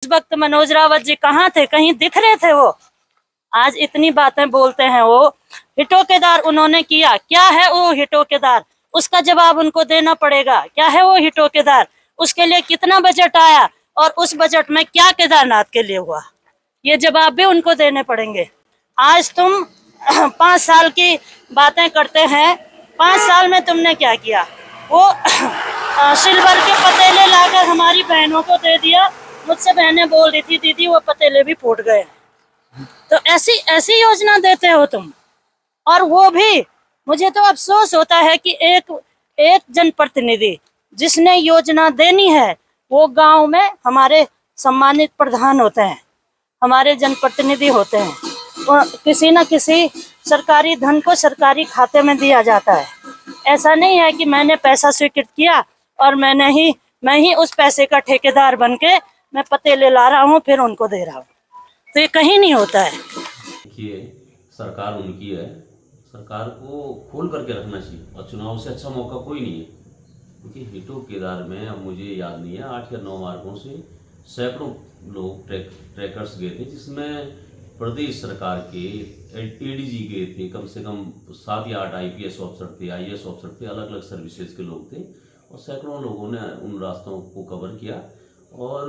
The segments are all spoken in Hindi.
वक्त मनोज रावत जी कहाँ थे? कहीं दिख रहे थे वो? आज इतनी बातें बोलते हैं वो। हिटो केदार उन्होंने किया, क्या है वो हिटो केदार? उसका जवाब उनको देना पड़ेगा। क्या है वो हिटो केदार? उसके लिए कितना बजट आया और उस बजट में क्या केदारनाथ के लिए हुआ? ये जवाब भी उनको देने पड़ेंगे। आज तुम 5 साल की बातें करते हैं। 5 साल में तुमने क्या किया? वो सिल्वर के पतीले लाकर हमारी बहनों को दे दिया। मुझसे बहनें बोल रही थी दीदी वो पतीले भी फूट गए। तो ऐसी ऐसी योजना देते हो तुम। और वो भी मुझे तो अफसोस होता है कि एक जनप्रतिनिधि जिसने योजना देनी है वो गांव में हमारे सम्मानित प्रधान होते हैं, हमारे जनप्रतिनिधि होते हैं, और किसी न किसी सरकारी धन को सरकारी खाते में दिया जाता है। ऐसा नहीं है कि मैंने पैसा स्वीकृत किया और मैं ही उस पैसे का ठेकेदार बन के मैं पतेले ला रहा हूँ फिर उनको दे रहा हूँ। तो ये कहीं नहीं होता है। देखिए, सरकार उनकी है, सरकार को खोल करके रखना चाहिए और चुनाव से अच्छा मौका कोई नहीं है। क्योंकि हिटो केदार में अब मुझे याद नहीं है 8 या 9 मार्गों से सैकड़ों लोग ट्रैकर्स गए थे, जिसमें प्रदेश सरकार के एडीजी गए थे, कम से कम 7 या 8 आईपीएस ऑफिसर थे, आईएएस ऑफिसर थे, अलग अलग सर्विसेज के लोग थे और सैकड़ों लोगों ने उन रास्तों को कवर किया। और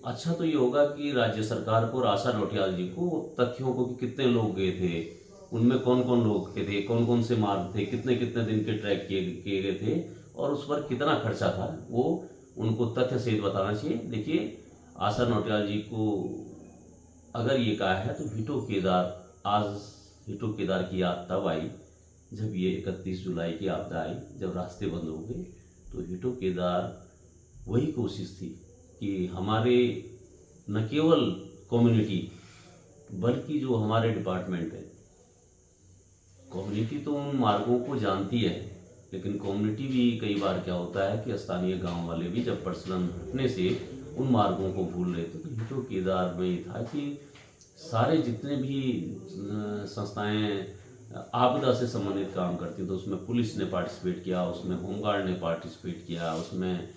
अच्छा तो ये होगा कि राज्य सरकार को और आशा नौटियाल जी को तथ्यों को कि कितने लोग गए थे, उनमें कौन कौन लोग थे, कौन कौन से मार्ग थे, कितने कितने दिन के ट्रैक किए गए थे और उस पर कितना खर्चा था, वो उनको तथ्य सहित बताना चाहिए। देखिए, आशा नौटियाल जी को अगर ये कहा है तो हिटो केदार, आज हिटो केदार की याद तब आई जब ये 31 जुलाई की आपदा आई, जब रास्ते बंद हो गए। तो हिटो केदार वही कोशिश थी कि हमारे न केवल कम्युनिटी बल्कि जो हमारे डिपार्टमेंट है, कम्युनिटी तो उन मार्गों को जानती है, लेकिन कम्युनिटी भी कई बार क्या होता है कि स्थानीय गांव वाले भी जब प्रचलन हटने से उन मार्गों को भूल रहे थे। तो हिटो केदार में ये था कि सारे जितने भी संस्थाएं आपदा से संबंधित काम करती, तो उसमें पुलिस ने पार्टिसिपेट किया, उसमें होमगार्ड ने पार्टिसिपेट किया, उसमें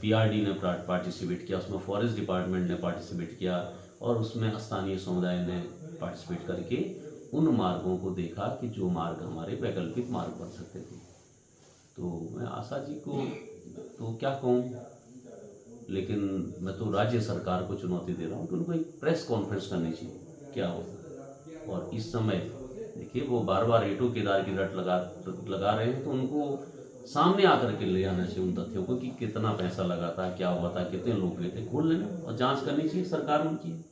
पीआरडी ने पार्टिसिपेट किया, उसमें फॉरेस्ट डिपार्टमेंट ने पार्टिसिपेट किया और उसमें स्थानीय समुदाय ने पार्टिसिपेट करके उन मार्गों को देखा कि जो मार्ग हमारे वैकल्पिक मार्ग बन सकते थे। तो मैं आशा जी को तो क्या कहूँ, लेकिन मैं तो राज्य सरकार को चुनौती दे रहा हूँ कि उनको एक प्रेस कॉन्फ्रेंस करनी चाहिए क्या होता। और इस समय देखिए, वो बार बार हिटो केदार की रट लगा रहे हैं, तो उनको सामने आकर के ले आना चाहिए उन तथ्यों को कि कितना पैसा लगा था, क्या हुआ था, कितने लोग गए थे, खोल लेना और जांच करनी चाहिए, सरकार उनकी है।